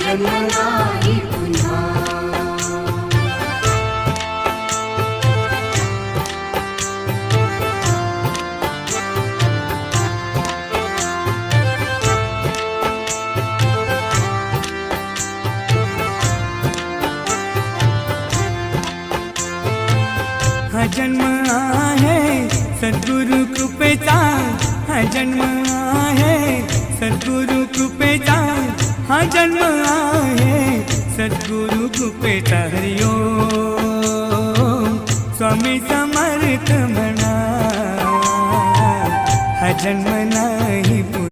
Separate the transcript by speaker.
Speaker 1: जन्म नाही पुन्हा।
Speaker 2: हा जन्म आहे सद्गुरु कृपेचा, हा जन्म आहे सद्गुरु कृपेचा, हा जन्म आहे सद्गुरु कृपेचा। हरि ओम स्वामी समर्थ म्हणा, हा जन्म